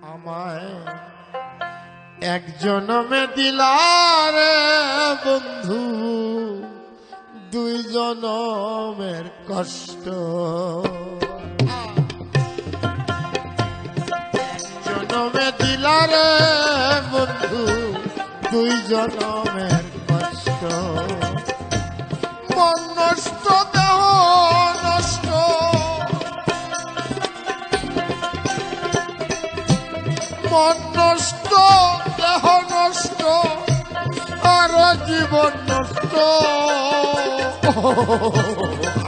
আমায় এক জনমে দিলারে বন্ধু, দুই জনমের কষ্ট। জনমে দিলারে বন্ধু, দুই জনমের কষ্ট। মন নষ্ট, দেহ নষ্ট, মন নষ্ট, দেহ নষ্ট, আর জীবন নষ্ট।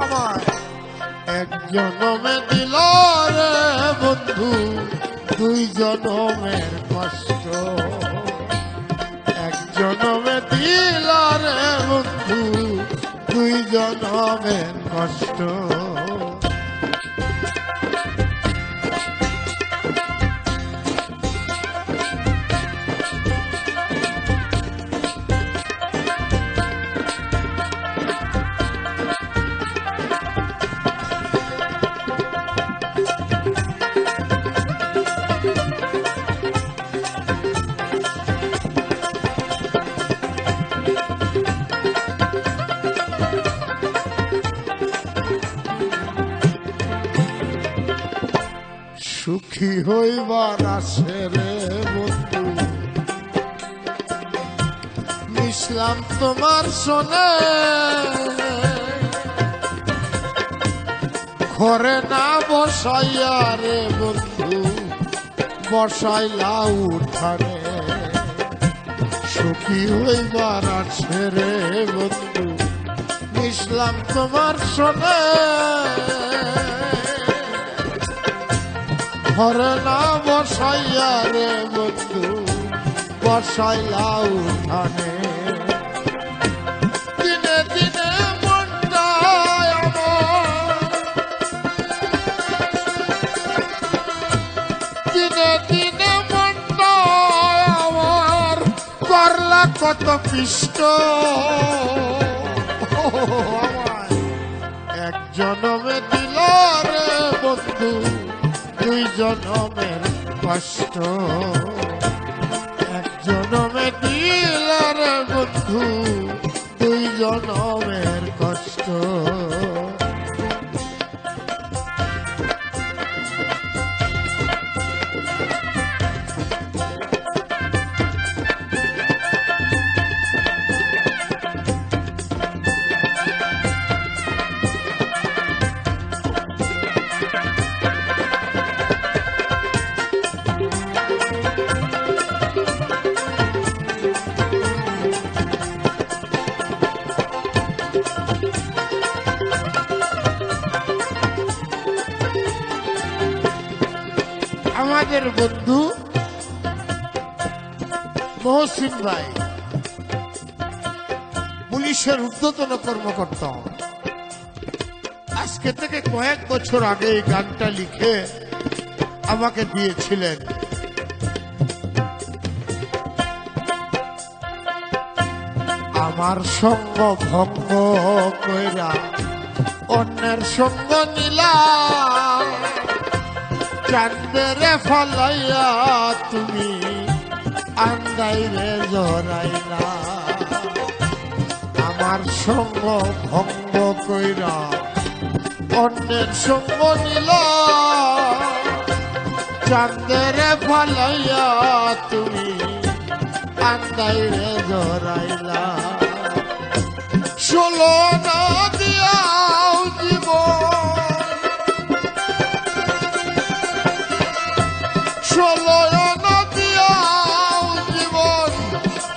আমার এক জনমে দিল রে বন্ধু, দুই জনমের কষ্ট। এক জনমে দিল রে বন্ধু, দুই জনমের কষ্ট। সুখী হইবার আসে রে বন্ধু, মিশলাম তোমার শোনে। ঘরে না বসাইয়া রে বন্ধু, বসাইলা উঠানে। সুখী হইবার আসে রে বন্ধু, মিশলাম তোমার শোনে। ঘরে না বসাইয়া রে বন্ধু, বসাইলা উঠানে। দিনে দিনে মনটা আমার, দিনে দিনে মনটা আমার করলা কত পিষ্ট। আমার এক জনমে দিল রে বন্ধু, দুই জনমের কষ্ট। এক জনমে দিল রে বন্ধু, দুই জনমের কষ্ট। আমাদের বন্ধু মহসিন ভাই পুলিশের ঊর্ধ্বতন কর্মকর্তা, আজকে থেকে কয়েক বছর আগে এই গানটা লিখে আমাকে দিয়েছিলেন। আমার সঙ্গ ভঙ্গ কইরা অন্যের সঙ্গ নিলা, চাঁদরে ফলাইয়া তুমি আন্দাইরে জড়াইলা। আমার সঙ্গ ভঙ্গ কইরা অন্যের সঙ্গ নিলা, চাঁদরে ফলাইয়া তুমি আন্দাইরে জড়াইলা। ষোলো না দিয়াও জীবন, ষোলো না দিয়াও জীবন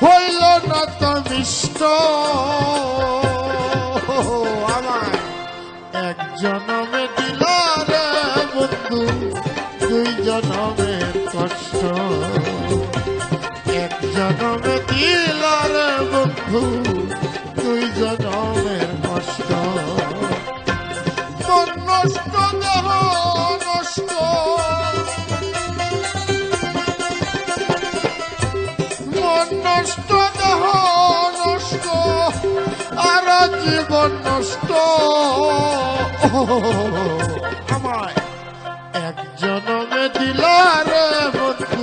হইল না তো মিষ্ট। আমার এক জনমে দিল রে বন্ধু, দুই জনমের কষ্ট। এক জনমে দিল রে বন্ধু, দুই জনমের কষ্ট। মন নষ্ট, দেহ নষ্ট, মন নষ্ট, দেহ নষ্ট, আর জীবন নষ্ট। আমায় এক জনমে দিল রে বন্ধু,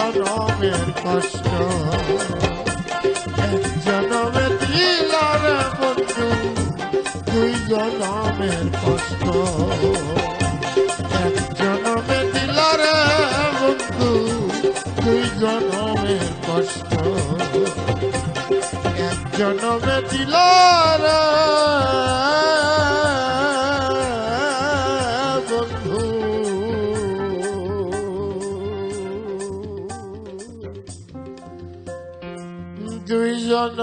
জনমের কষ্ট এক জনমে দিলার বন্ধু দুই জনমের কষ্ট এক জনমে দিলার বন্ধু দুই জনমের কষ্ট এক জনমে দিলার বন্ধু দুই জন